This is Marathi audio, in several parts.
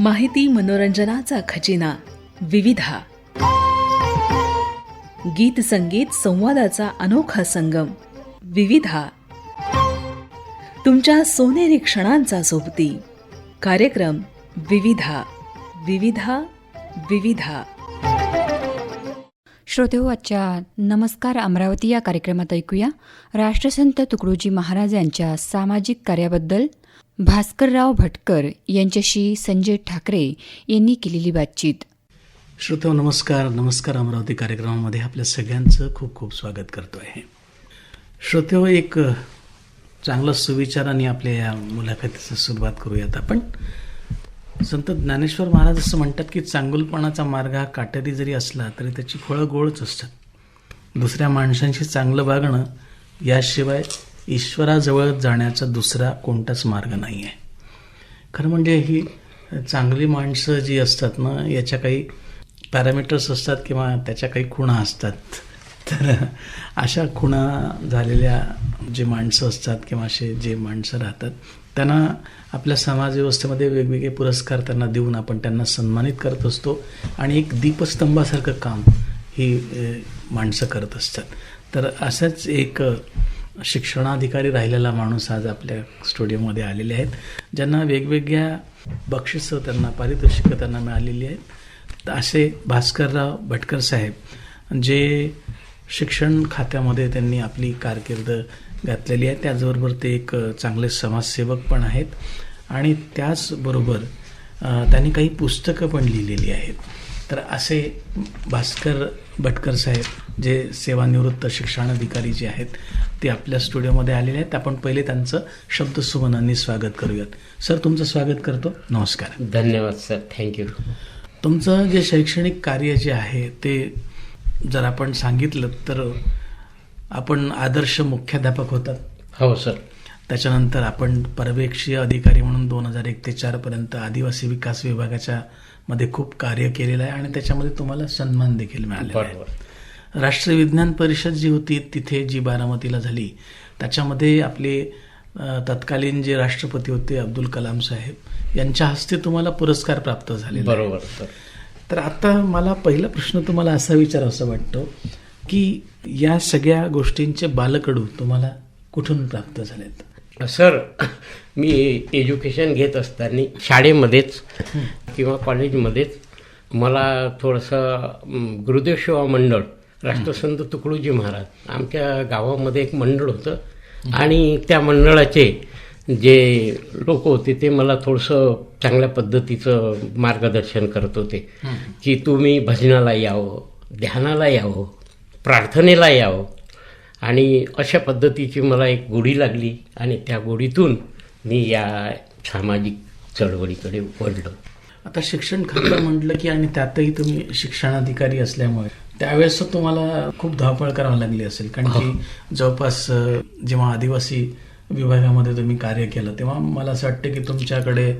माहिती मनोरंजनाचा खजिना विविधा. गीत संगीत संवादाचा अनोखा संगम विविधा. तुमच्या सोनेरी क्षणांचा सोबती कार्यक्रम विविधा. विविधा विविधा. श्रोतेहो, आजच्या नमस्कार अमरावती या कार्यक्रमात ऐकूया राष्ट्रसंत तुकडोजी महाराज यांच्या सामाजिक कार्याबद्दल भास्करराव भटकर यांच्याशी संजय ठाकरे यांनी केलेली बातचीत. श्रोतेहो नमस्कार. नमस्कार अमरावती कार्यक्रमामध्ये आपल्या सगळ्यांचं खूप खूप स्वागत करतो आहे. श्रोतेहो, एक चांगलं सुविचाराने आपल्या या मुलाखतीची सुरुवात करूयात आपण. संत ज्ञानेश्वर महाराज असं म्हणतात की चांगुलपणाचा मार्ग हा काटेरी जरी असला तरी त्याची फळं गोडच असतात. दुसऱ्या माणसांशी चांगलं वागणं याशिवाय ईश्वराजवळ जाण्याचा दुसरा कोणताच मार्ग नाही आहे. खरं म्हणजे ही चांगली माणसं जी असतात ना, याच्या काही पॅरामीटर्स असतात किंवा त्याच्या काही खुणा असतात. तर अशा खुणा झालेल्या जे माणसं असतात किंवा असे जे माणसं राहतात त्यांना आपल्या समाजव्यवस्थेमध्ये वेगवेगळे पुरस्कार त्यांना देऊन आपण त्यांना सन्मानित करत असतो आणि एक दीपस्तंभासारखं काम ही माणसं करत असतात. तर असाच एक शिक्षणाधिकारी राहिलेला माणूस आज आपल्या स्टुडिओमध्ये आलेले आहेत, ज्यांना वेगवेगळ्या बक्षिसं त्यांना पारितोषिकं त्यांना मिळालेली आहेत. तर असे भास्करराव भटकर साहेब जे शिक्षण खात्यामध्ये त्यांनी आपली कारकीर्द घातलेली आहे. त्याचबरोबर ते एक चांगले समाजसेवक पण आहेत आणि त्याचबरोबर त्यांनी काही पुस्तकं पण लिहिलेली आहेत. तर असे भास्कर भटकर साहेब जे सेवानिवृत्त शिक्षणाधिकारी जे आहेत ते आपल्या स्टुडिओमध्ये आलेले आहेत. आपण पहिले त्यांचं शब्दसुमनांनी स्वागत करूयात. सर, तुमचं स्वागत करतो. नमस्कार. धन्यवाद सर. थँक्यू. तुमचं जे शैक्षणिक कार्य जे आहे ते जर आपण सांगितलं तर आपण आदर्श मुख्याध्यापक होतात. हो सर. त्याच्यानंतर आपण पर्यवेक्षीय अधिकारी म्हणून 2001 ते 2004 पर्यंत आदिवासी विकास विभागाच्या मध्ये खूप कार्य केलेलं आहे आणि त्याच्यामध्ये तुम्हाला सन्मान देखील मिळालेला आहे. राष्ट्रीय विज्ञान परिषद जी होती तिथे जी बारामतीला झाली त्याच्यामध्ये आपले तत्कालीन जे राष्ट्रपती होते अब्दुल कलाम साहेब यांच्या हस्ते तुम्हाला पुरस्कार प्राप्त झाले. बरोबर सर. तर आता मला पहिला प्रश्न तुम्हाला असा विचारावा वाटतो की या सगळ्या गोष्टींचे बालकडू तुम्हाला कुठून प्राप्त झालेत? सर, मी एज्युकेशन घेत असताना शाळेमध्येच किंवा कॉलेजमध्येच मला थोडंसं गुरुदेव सेवा मंडळ, राष्ट्रसंत तुकडोजी महाराज आमच्या गावामध्ये एक मंडळ होतं आणि त्या मंडळाचे जे लोक होते ते मला थोडंसं चांगल्या पद्धतीचं मार्गदर्शन करत होते की तुम्ही भजनाला यावं, ध्यानाला यावं, प्रार्थनेला यावं. आणि अशा पद्धतीची मला एक गोडी लागली आणि त्या गोडीतून मी या सामाजिक चळवळीकडे वळलो. आता शिक्षण खातं म्हटलं की आणि त्यातही तुम्ही शिक्षणाधिकारी असल्यामुळे त्यावेळेस तुम्हाला खूप धावपळ करावी लागली असेल, कारण की जवळपास जेव्हा आदिवासी विभागामध्ये तुम्ही कार्य केलं तेव्हा मला असं वाटतं की तुमच्याकडे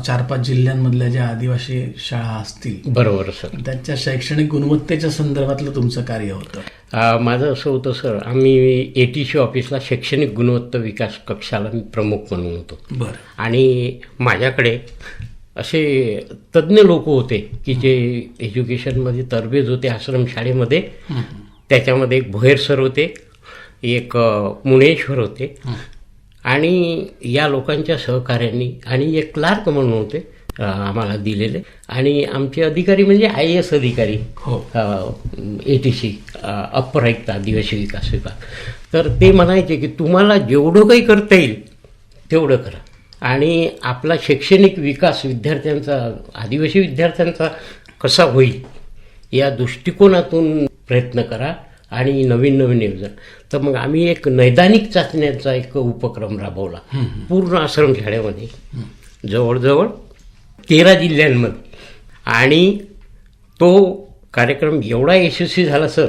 4-5 जिल्ह्यांमधल्या ज्या आदिवासी शाळा असतील, बरोबर सर, त्यांच्या शैक्षणिक गुणवत्तेच्या संदर्भातलं तुमचं कार्य होतं. माझं असं होतं सर, आम्ही ATC ऑफिसला शैक्षणिक गुणवत्ता विकास कक्षाला मी प्रमुख म्हणून होतो. बरं. आणि माझ्याकडे असे तज्ज्ञ लोक होते की जे एज्युकेशनमध्ये तरबेज होते आश्रमशाळेमध्ये. त्याच्यामध्ये एक भोयर सर होते, एक मुनेश्वर होते आणि या लोकांच्या सहकार्याने आणि एक क्लार्क म्हणून होते आम्हाला दिलेले. आणि आमचे अधिकारी म्हणजे IAS अधिकारी, ATC अप्पर आयुक्त आदिवासी विकास विभाग. तर ते म्हणायचे की तुम्हाला जेवढं काही करता येईल तेवढं करा आणि आपला शैक्षणिक विकास विद्यार्थ्यांचा, आदिवासी विद्यार्थ्यांचा कसा होईल या दृष्टिकोनातून प्रयत्न करा आणि नवीन नवीन योजना. तर मग आम्ही एक नैदानिक चाचण्यांचा एक उपक्रम राबवला पूर्ण आश्रमशाळेमध्ये, जवळजवळ 13 जिल्ह्यांमध्ये. आणि तो कार्यक्रम एवढा यशस्वी झाला सर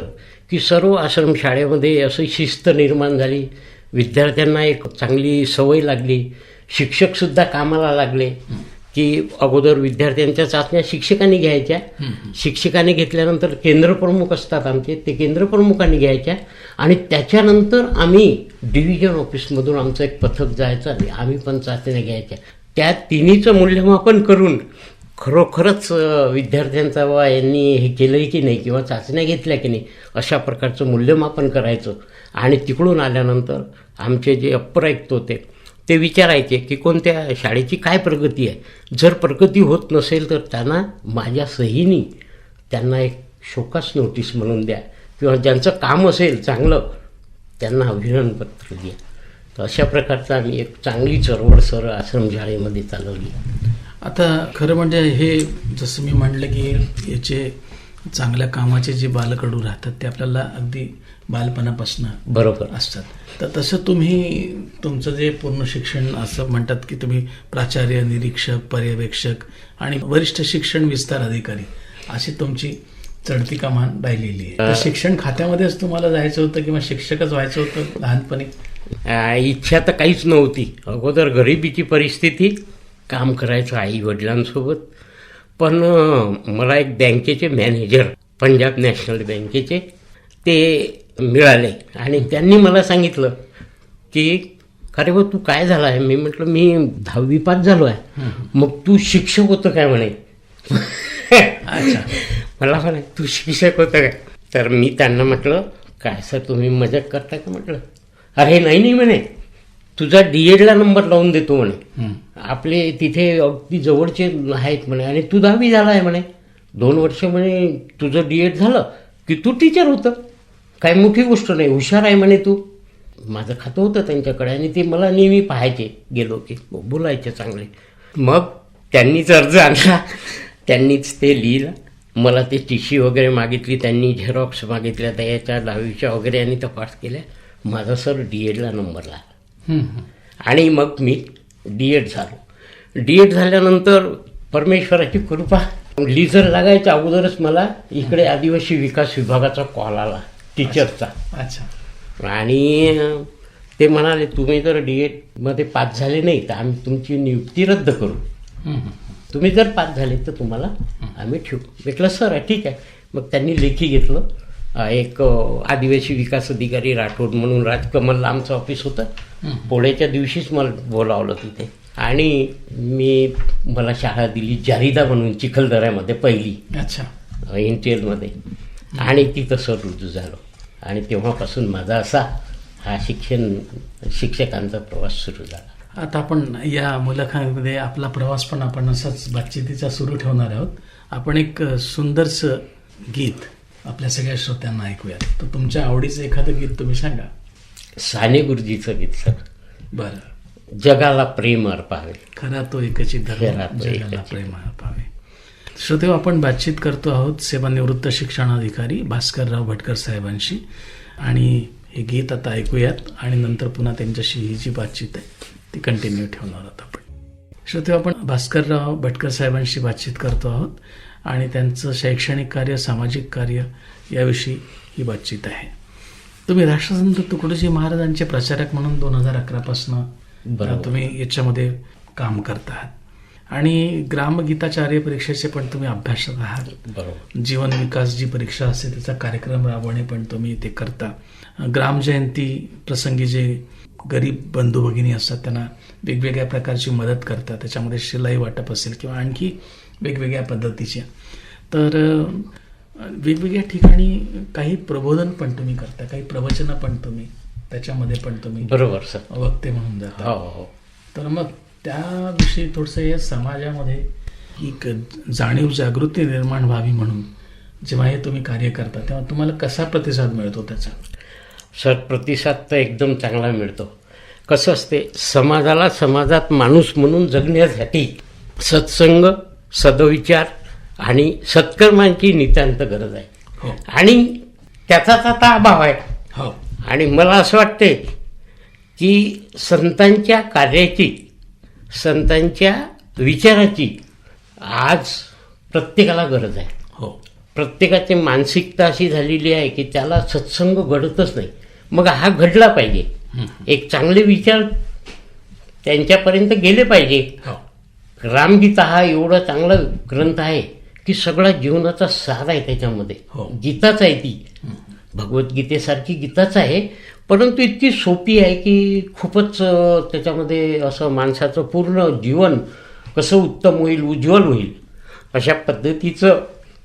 की सर्व आश्रमशाळेमध्ये अशी शिस्त निर्माण झाली, विद्यार्थ्यांना एक चांगली सवय लागली, शिक्षकसुद्धा कामाला लागले. की अगोदर विद्यार्थ्यांच्या चाचण्या शिक्षकांनी घ्यायच्या, शिक्षकांनी घेतल्यानंतर केंद्रप्रमुख असतात आमचे, ते केंद्रप्रमुखांनी घ्यायच्या आणि त्याच्यानंतर आम्ही डिव्हिजन ऑफिसमधून आमचं एक पथक जायचं आणि आम्ही पण चाचण्या घ्यायच्या. त्या तिन्हीचं मूल्यमापन करून खरोखरच विद्यार्थ्यांचा वा यांनी हे केलं की नाही किंवा चाचण्या घेतल्या की नाही अशा प्रकारचं मूल्यमापन करायचं. आणि तिकडून आल्यानंतर आमचे जे अप्रायुक्त होते ते विचारायचे की कोणत्या शाळेची काय प्रगती आहे. जर प्रगती होत नसेल तर त्यांना माझ्या सहीनी त्यांना एक शोकास नोटीस म्हणून द्या किंवा ज्यांचं काम असेल चांगलं त्यांना अभिनंदनपत्र द्या. तर अशा प्रकारचं आम्ही एक चांगली चळवळ सर आश्रमशाळेमध्ये चालवली. आता खरं म्हणजे हे जसं मी म्हणलं की याचे चांगल्या कामाचे जे बालकडू राहतात ते आपल्याला अगदी बालपणापासून बरोबर असतात. तर तसं तुम्ही तुमचं जे पूर्ण शिक्षण असं म्हणतात की तुम्ही प्राचार्य, निरीक्षक, पर्यवेक्षक आणि वरिष्ठ शिक्षण विस्तार अधिकारी अशी तुमची चढती कमान राहिलेली आहे. तर शिक्षण खात्यामध्येच तुम्हाला जायचं होतं किंवा शिक्षकच व्हायचं होतं लहानपणी? इच्छा तर काहीच नव्हती. अगोदर गरिबीची परिस्थिती, काम करायचं आई वडिलांसोबत. पण मला एक बँकेचे मॅनेजर, पंजाब नॅशनल बँकेचे, ते मिळाले आणि त्यांनी मला सांगितलं की अरे बा तू काय झाला आहे. मी म्हटलं मी 10वी पास झालो आहे. मग तू शिक्षक होतं काय म्हणे. अच्छा. मला म्हणे तू शिक्षक होतं काय. तर मी त्यांना म्हटलं काय सर तुम्ही मजाक करता का म्हटलं. अरे नाही म्हणे तुझा DEDला नंबर लावून देतो म्हणे. आपले तिथे अगदी जवळचे आहेत म्हणे आणि तू 10वी झाला आहे म्हणे. 2 वर्ष म्हणे तुझं DED झालं की तू टीचर होतं. काय मोठी गोष्ट नाही, हुशार आहे म्हणे तू. माझं खातं होतं त्यांच्याकडे आणि ते मला नेहमी पाहायचे, गेलो की बोलायचे चांगले. मग त्यांनीच अर्ज आणला, त्यांनीच ते लिहिलं. मला ते TC वगैरे मागितली, त्यांनी झेरॉक्स मागितल्या त्याच्या 10वीच्या वगैरे आणि तपास केल्या. माझा सर DEDला नंबर लागला आणि मग मी DED झालो. DED झाल्यानंतर परमेश्वराची कृपा, लिझर लागायच्या अगोदरच मला इकडे आदिवासी विकास विभागाचा कॉल आला टीचरचा. अच्छा. आणि ते म्हणाले तुम्ही जर DEDमध्ये पास झाले नाही तर आम्ही तुमची नियुक्ती रद्द करू. तुम्ही जर पास झाले तर तुम्हाला आम्ही ठेवू. म्हटलं सर ठीक आहे. मग त्यांनी लेखी घेतलं. एक आदिवासी विकास अधिकारी राठोड म्हणून राजकमलला आमचं ऑफिस होतं. पोळ्याच्या दिवशीच मला बोलावलं तिथे आणि मला शाळा दिली जारिदा म्हणून चिखलदऱ्यामध्ये पहिली. अच्छा. इंटेलमध्ये. आणि तिथं सर रुजू झालो आणि तेव्हापासून माझा असा हा शिक्षकांचा प्रवास सुरू झाला. आता आपण या मुलाखतीमध्ये आपला प्रवास पण आपण असाच बातचितीचा सुरू ठेवणार आहोत. आपण एक सुंदरसं गीत आपल्या सगळ्या श्रोत्यांना ऐकूयात. तर तुमच्या आवडीचं एखादं गीत तुम्ही सांगा. साने गुरुजीचं गीत सर. बरं. जगाला प्रेम अर्पावे. खरा तो एकची धर्म, खरा तो जगाला एकची. प्रेम अर्पावे. श्रोते, आपण बातचीत करतो आहोत सेवानिवृत्त शिक्षणाधिकारी भास्करराव भटकर साहेबांशी आणि हे गीत आता ऐकूयात आणि नंतर पुन्हा त्यांच्याशी ही जी बातचीत आहे ती कंटिन्यू ठेवणार आहोत आपण. श्रोते, आपण भास्करराव भटकर साहेबांशी बातचीत करतो आहोत आणि त्यांचं शैक्षणिक कार्य, सामाजिक कार्य याविषयी ही बातचीत आहे. तुम्ही राष्ट्रसंत तुकडोजी महाराजांचे प्रचारक म्हणून 2011पासून तुम्ही याच्यामध्ये काम करता आहात आणि ग्रामगीताचार्य परीक्षेचे पण तुम्ही अभ्यासक आहात. बरोबर. जीवन विकास जी परीक्षा असते त्याचा कार्यक्रम राबवणे पण तुम्ही ते करता. ग्रामजयंती प्रसंगी जे गरीब बंधू भगिनी असतात त्यांना वेगवेगळ्या प्रकारची मदत करतात. त्याच्यामध्ये शिलाई वाटप असेल किंवा आणखी वेगवेगळ्या पद्धतीच्या. तर वेगवेगळ्या ठिकाणी काही प्रबोधन पण तुम्ही करता, काही प्रवचनं पण तुम्ही त्याच्यामध्ये पण तुम्ही बरोबर सर. वक्ते म्हणून जाता. हो. तर मग त्याविषयी थोडंसं या समाजामध्ये एक जाणीव जागृती निर्माण व्हावी म्हणून जेव्हा हे तुम्ही कार्य करता तेव्हा तुम्हाला कसा प्रतिसाद मिळतो त्याचा? सर प्रतिसाद तर एकदम चांगला मिळतो. कसं असते, समाजाला समाजात माणूस म्हणून जगण्यासाठी सत्संग, सदविचार आणि सत्कर्मांची नितांत गरज आहे. हो. आणि त्याचाच आता अभाव आहे. हो. आणि मला असं वाटते की संतांच्या कार्याची, संतांच्या विचाराची आज प्रत्येकाला गरज आहे. हो. प्रत्येकाची मानसिकता अशी झालेली आहे की त्याला सत्संग घडतच नाही. मग हा घडला पाहिजे. एक चांगले विचार त्यांच्यापर्यंत गेले पाहिजे. हो. रामगीता हा एवढा चांगला ग्रंथ आहे की सगळा जीवनाचा सार आहे त्याच्यामध्ये. हो. गीताच आहे ती, भगवद्गीतेसारखी गीताच आहे, परंतु इतकी सोपी आहे की खूपच त्याच्यामध्ये असं माणसाचं पूर्ण जीवन कसं उत्तम होईल, उज्ज्वल होईल अशा पद्धतीचं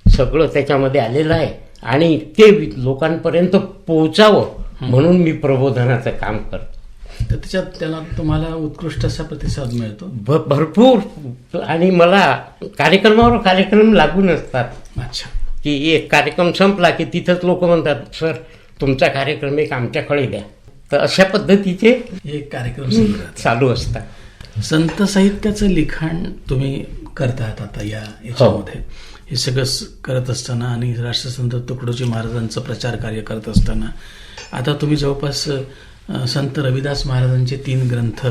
सगळं त्याच्यामध्ये आलेलं आहे आणि ते लोकांपर्यंत पोहोचावं म्हणून मी प्रबोधनाचं काम करतो. तर त्याच्यात त्याला तुम्हाला उत्कृष्ट असा प्रतिसाद मिळतो. भरपूर. आणि मला कार्यक्रमावर कार्यक्रम लागून असतात. अच्छा. की एक कार्यक्रम संपला की तिथंच लोक म्हणतात, सर तुमचा कार्यक्रम एक आमच्याकडे द्या. तर अशा पद्धतीचे हे कार्यक्रम सुरू राहतात. चालू असतात. संत साहित्याचं लिखाण तुम्ही करतात आता याच्यामध्ये. हे सगळं करत असताना आणि राष्ट्रसंत तुकडोजी महाराजांचं प्रचार कार्य करत असताना आता तुम्ही जवळपास संत रविदास महाराजांचे 3 ग्रंथ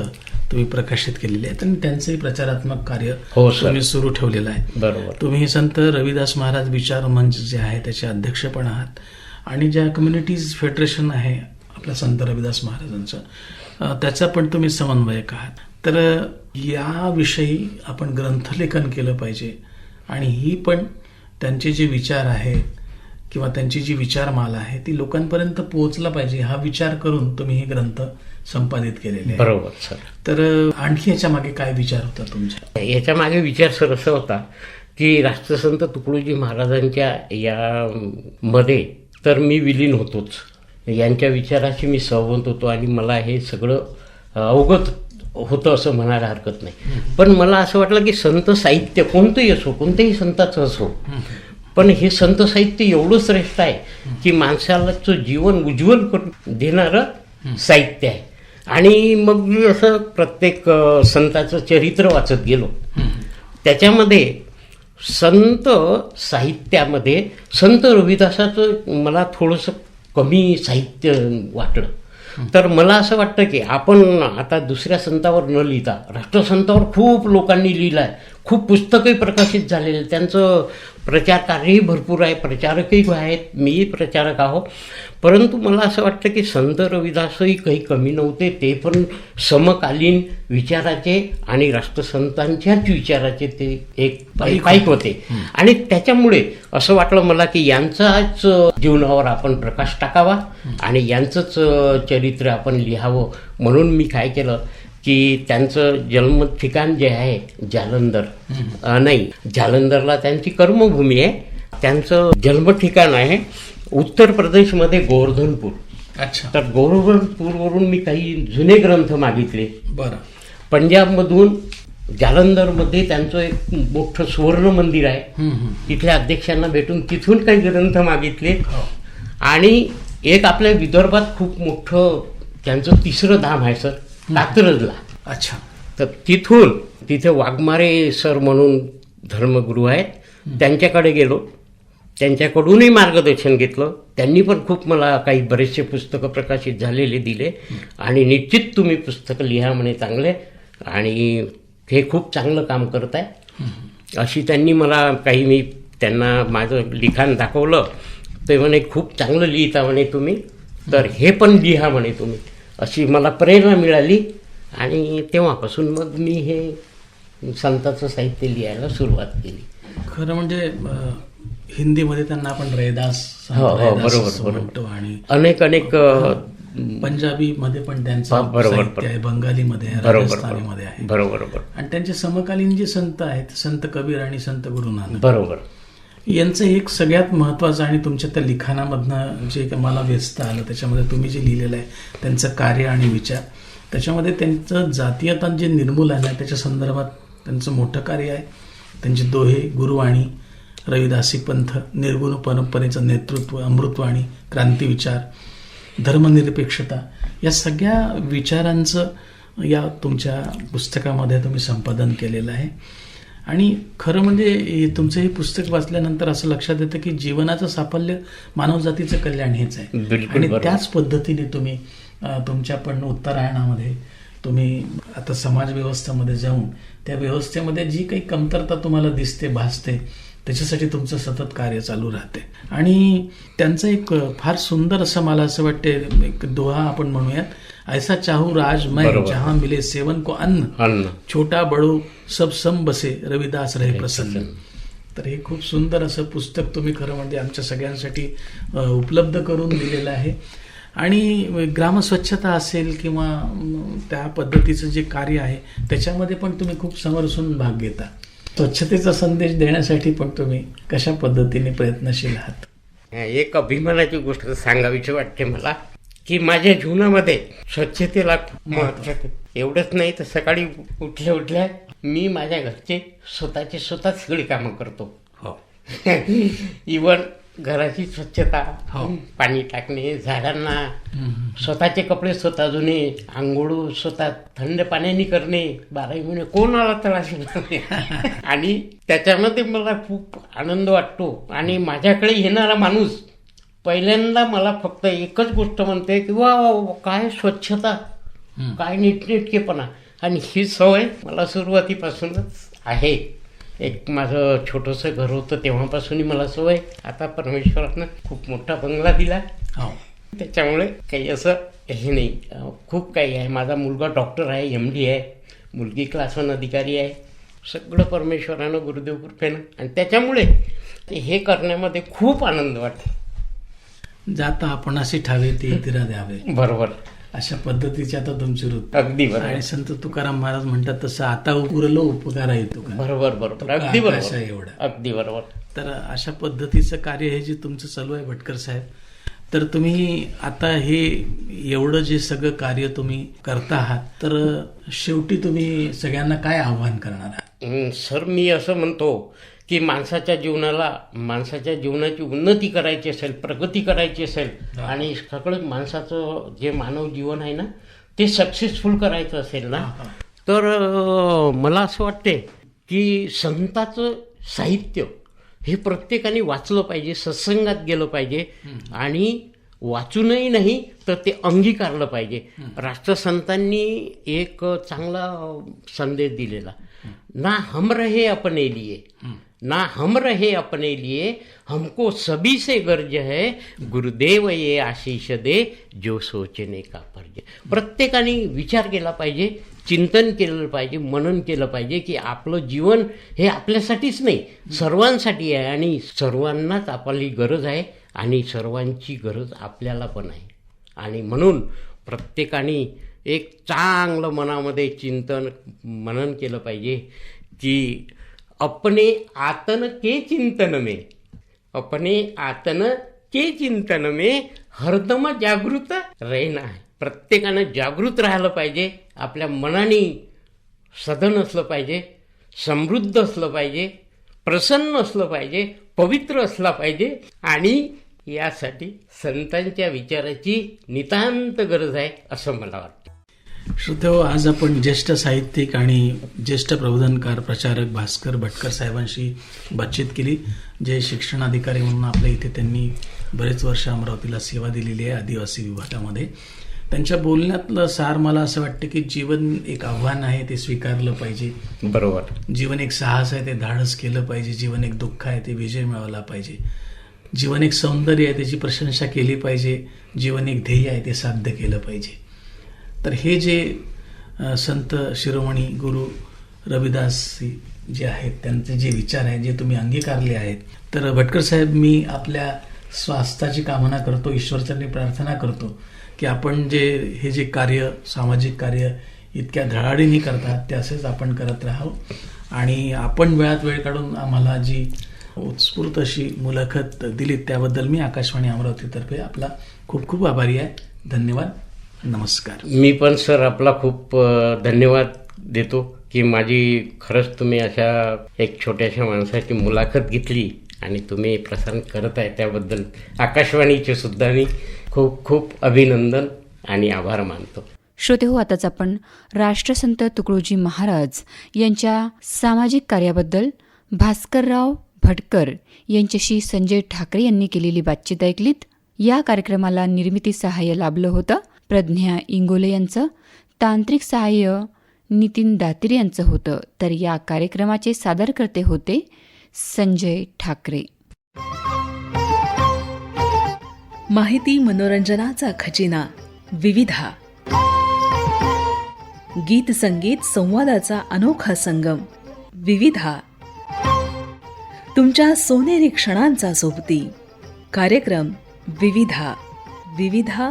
तुम्ही प्रकाशित केलेले आहेत आणि त्यांचंही प्रचारात्मक कार्य तुम्ही सुरू ठेवलेलं आहे. बरोबर. तुम्ही संत रविदास महाराज विचार मंच जे आहे त्याचे अध्यक्ष पण आहात आणि ज्या कम्युनिटीज फेडरेशन आहे आपल्या संत रविदास महाराजांचं त्याचा पण तुम्ही समन्वयक आहात. तर याविषयी आपण ग्रंथलेखन केलं पाहिजे आणि ही पण त्यांचे जे विचार आहेत किंवा त्यांची जी विचारमाला आहे ती लोकांपर्यंत पोहोचला पाहिजे हा विचार करून तुम्ही हे ग्रंथ संपादित केलेले आहे. बरोबर सर. तर आणखी याच्या मागे काय विचार होता तुमचा? याच्या मागे विचार सर असा होता की राष्ट्रसंत तुकडोजी महाराजांच्या या मध्ये तर मी विलीन होतोच, यांच्या विचाराशी मी सहमत होतो आणि मला हे सगळं अवगत होतं असं म्हणायला हरकत नाही. पण मला असं वाटलं की संत साहित्य कोणतंही असो, कोणत्याही संताचं असो, पण हे संत साहित्य एवढं श्रेष्ठ आहे की माणसाचं जीवन उज्ज्वल करून देणारं साहित्य आहे. आणि मग मी असं प्रत्येक संताचं चरित्र वाचत गेलो. त्याच्यामध्ये संत साहित्यामध्ये संत रविदासाचं मला थोडंसं कमी साहित्य वाटलं. तर मला असं वाटतं की आपण आता दुसऱ्या संतावर न लिहिता राष्ट्रसंतावर खूप लोकांनी लिहिलं आहे, खूप पुस्तकही प्रकाशित झालेले, त्यांचं प्रचार कार्यही भरपूर आहे, प्रचारकही आहेत, मीही प्रचारक आहो. परंतु मला असं वाटतं की संत रविदासही काही कमी नव्हते, ते पण समकालीन विचाराचे आणि राष्ट्रसंतांच्याच विचाराचे ते एक पाईक होते. आणि त्याच्यामुळे असं वाटलं मला की यांचाच जीवनावर आपण प्रकाश टाकावा आणि यांचंच चरित्र आपण लिहावं. म्हणून मी काय केलं की त्यांचं जन्म ठिकाण जे आहे जालंधर, नाही जालंधरला त्यांची कर्मभूमी आहे, त्यांचं जन्म ठिकाण आहे उत्तर प्रदेशमध्ये गोवर्धनपूर. अच्छा. तर गोवर्धनपूरवरून मी काही जुने ग्रंथ मागितले. बरं. पंजाबमधून जालंधरमध्ये त्यांचं एक मोठं सुवर्ण मंदिर आहे, तिथल्या अध्यक्षांना भेटून तिथून काही ग्रंथ मागितले. आणि एक आपल्या विदर्भात खूप मोठं त्यांचं 3रं धाम आहे सर, कात्रजला. अच्छा. तर तिथे वाघमारे सर म्हणून धर्मगुरू आहेत, त्यांच्याकडे गेलो, त्यांच्याकडूनही मार्गदर्शन घेतलं. त्यांनी पण खूप मला काही बरेचसे पुस्तकं प्रकाशित झालेले दिले आणि निश्चित तुम्ही पुस्तकं लिहा म्हणे चांगले आणि हे खूप चांगलं काम करत आहे अशी त्यांनी मला काही, मी त्यांना माझं लिखाण दाखवलं, ते म्हणे खूप चांगलं लिहिता म्हणे तुम्ही, तर हे पण लिहा म्हणे तुम्ही, अशी मला प्रेरणा मिळाली. आणि तेव्हापासून मग मी हे संताचं साहित्य लिहायला सुरुवात केली. खरं म्हणजे हिंदीमध्ये त्यांना आपण रैदास म्हणतो आणि अनेक पंजाबी मध्ये पण त्यांचं साहित्य आहे, बंगालीमध्ये आहे, राजस्थानीमध्ये आहे. बरोबर. आणि त्यांचे समकालीन जे संत आहेत संत कबीर आणि संत गुरु नानक, बरोबर, यांचं एक सगळ्यात महत्त्वाचं आणि तुमच्या त्या लिखाणामधनं जे मला व्यस्त आलं त्याच्यामध्ये तुम्ही जे लिहिलेलं आहे त्यांचं कार्य आणि विचार, त्याच्यामध्ये त्यांचं जातीयता जे निर्मूलन आहे त्याच्या संदर्भात त्यांचं मोठं कार्य आहे. त्यांचे दोहे, गुरुवाणी, रविदासी पंथ, निर्गुण परंपरेचं नेतृत्व, अमृतवाणी, क्रांतिविचार, धर्मनिरपेक्षता, या सगळ्या विचारांचं या तुमच्या पुस्तकामध्ये तुम्ही संपादन केलेलं आहे. आणि खरं म्हणजे तुमचं हे पुस्तक वाचल्यानंतर असं लक्षात येतं की जीवनाचं साफल्य मानवजातीचं कल्याण हेच आहे. आणि त्याच पद्धतीने तुम्ही तुमच्या पण उत्तरायणामध्ये तुम्ही आता समाज व्यवस्थेमध्ये जाऊन त्या व्यवस्थेमध्ये जी काही कमतरता तुम्हाला दिसते, भासते, त्याच्यासाठी तुमचं सतत कार्य चालू राहते. आणि त्यांचं एक फार सुंदर असं मला असं वाटते एक दोहा आपण म्हणूयात, ऐसा चाहू राज मैं जहां मिले सेवन को अन्न, छोटा बडो सब सम बसे रविदास रहे प्रसन्न. तर हे खूप सुंदर असं पुस्तक तुम्ही खरं म्हणजे आमच्या सगळ्यांसाठी उपलब्ध करून दिलेलं आहे. आणि ग्रामस्वच्छता असेल किंवा त्या पद्धतीचं जे कार्य आहे त्याच्यामध्ये पण तुम्ही खूप समरसून भाग घेता. स्वच्छतेचा संदेश देण्यासाठी पण तुम्ही कशा पद्धतीने प्रयत्नशील आहात? एक अभिमानाची गोष्ट सांगावीची वाटते मला, की माझ्या जीवनामध्ये स्वच्छतेला खूप महत्त्व आहे. एवढंच नाही तर सकाळी उठल्या मी माझ्या घरचे स्वतः सगळी कामं करतो. हो. इवन घराची स्वच्छता, हो. पाणी टाकणे झाडांना, स्वतःचे कपडे स्वतः धुणे, आंघोळ स्वतः थंड पाण्याने करणे, 12 महिने कोण आला तळाशी आणि त्याच्यामध्ये मला खूप आनंद वाटतो. आणि माझ्याकडे येणारा माणूस पहिल्यांदा मला फक्त एकच गोष्ट म्हणते की वा काय स्वच्छता, काय नीटनेटकेपणा. आणि ही सवय मला सुरुवातीपासूनच आहे. एक माझं छोटंसं घर होतं तेव्हापासूनही मला सवय. आता परमेश्वरानं खूप मोठा बंगला दिला, हो. त्याच्यामुळे काही असं हे नाही, खूप काही आहे. माझा मुलगा डॉक्टर आहे, MD आहे, मुलगी क्लास 1 अधिकारी आहे. सगळं परमेश्वरानं गुरुदेव कृपेनं, आणि त्याच्यामुळे हे करण्यामध्ये खूप आनंद वाटतो. जाता आपण अशी ठावे ते इतिरा द्यावे, बरोबर, अशा पद्धतीची आता तुमची वृत्ती. अगदी बरोबर. आणि संत तुकाराम महाराज म्हणतात तसं आता उरलो उपकारा येतो का. बरोबर बरोबर, तो अगदी का आकाश बरोबर, आहे एवढा. अगदी बरोबर. तर अशा पद्धतीचं कार्य हे जे तुमचं चालू आहे भटकर साहेब, तर तुम्ही आता हे एवढं जे सगळं कार्य तुम्ही करता आहात, तर शेवटी तुम्ही सगळ्यांना काय आव्हान करणार आहात? सर, मी असं म्हणतो की माणसाच्या जीवनाची उन्नती करायची असेल, प्रगती करायची असेल, आणि सगळं माणसाचं जे मानव जीवन आहे ना ते सक्सेसफुल करायचं असेल ना, तर मला असं वाटते की संताचं साहित्य हे प्रत्येकाने वाचलं पाहिजे, सत्संगात गेलं पाहिजे, आणि वाचूनही नाही तर ते अंगीकारलं पाहिजे. राष्ट्रसंतांनी एक चांगला संदेश दिलेला, ना हम रहे अपने लिए, ना हम रहे अपने लिए, हमको सभी से गर्ज है, गुरुदेव ये आशीष दे, जो सोचने का फर्ज. प्रत्येकाने विचार केला पाहिजे, चिंतन केलं पाहिजे, मनन केलं पाहिजे की आपलं जीवन हे आपल्यासाठीच नाही, सर्वांसाठी आहे, आणि सर्वांनाच आपली गरज आहे, आणि सर्वांची गरज आपल्याला पण आहे. आणि म्हणून प्रत्येकाने एक चांगलं मनामध्ये चिंतन मनन केलं पाहिजे की अपने आतन के चिंतन में, अपने आतन के चिंतन में हरदम जागृत रहना है. प्रत्येकानं जागृत राहिलं पाहिजे, आपल्या मनाने सधन असलं पाहिजे, समृद्ध असलं पाहिजे, प्रसन्न असलं पाहिजे, पवित्र असला पाहिजे. आणि यासाठी संतांच्या विचाराची नितांत गरज आहे असं मला वाटतं. श्रोतेहो, आज आपण ज्येष्ठ साहित्यिक आणि ज्येष्ठ प्रबोधनकार प्रचारक भास्कर भटकर साहेबांशी बातचीत केली, जे शिक्षणाधिकारी म्हणून आपल्या इथे त्यांनी बरेच वर्ष अमरावतीला सेवा दिलेली आहे आदिवासी विभागामध्ये. त्यांच्या बोलण्यातलं सार मला असं वाटतं की जीवन एक आव्हान आहे, ते स्वीकारलं पाहिजे. बरोबर. जीवन एक साहस आहे, ते धाडस केलं पाहिजे. जीवन एक दुःख आहे, ते विजय मिळवला पाहिजे. जीवन एक सौंदर्य आहे, त्याची प्रशंसा केली पाहिजे. जीवन एक ध्येय आहे, ते साध्य केलं पाहिजे. तर हे जे संत शिरोमणी गुरु रविदास जे आहेत त्यांचे जे विचार आहेत, जे तुम्ही अंगीकारले आहेत, तर भटकर साहेब, मी आपल्या स्वास्थ्याची कामना करतो, ईश्वरचरणी प्रार्थना करतो की आपण हे जे कार्य, सामाजिक कार्य इतक्या धडाडीने करतात ते असेच आपण करत राहावं. आणि आपण वेळात वेळ काढून आम्हाला जी उत्स्फूर्त अशी मुलाखत दिली त्याबद्दल मी आकाशवाणी अमरावतीतर्फे आपला खूप खूप आभारी आहे. धन्यवाद. नमस्कार. मी पण सर आपला खूप धन्यवाद देतो की माझी खरंच तुम्ही अशा एक छोट्याशा माणसाची मुलाखत घेतली आणि तुम्ही प्रसारण करत आहे त्याबद्दल आकाशवाणीचे सुद्धा मी खूप खूप अभिनंदन आणि आभार मानतो. श्रोते हो, आताच आपण राष्ट्रसंत तुकडोजी महाराज यांच्या सामाजिक कार्याबद्दल भास्करराव भटकर यांच्याशी संजय ठाकरे यांनी केलेली बातचीत ऐकलीत. या कार्यक्रमाला निर्मिती सहाय्य लाभलं होतं प्रज्ञा इंगोले यांचं, तांत्रिक सहाय्य नितीन दातिरे यांचं होतं. तर या कार्यक्रमाचे सादरकर्ते होते संजय ठाकरे. माहिती मनोरंजनाचा खजिना विविधा, गीत संगीत संवादाचा अनोखा संगम विविधा, तुमच्या सोनेरी क्षणांचा सोबती कार्यक्रम विविधा. विविधा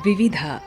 विविधा.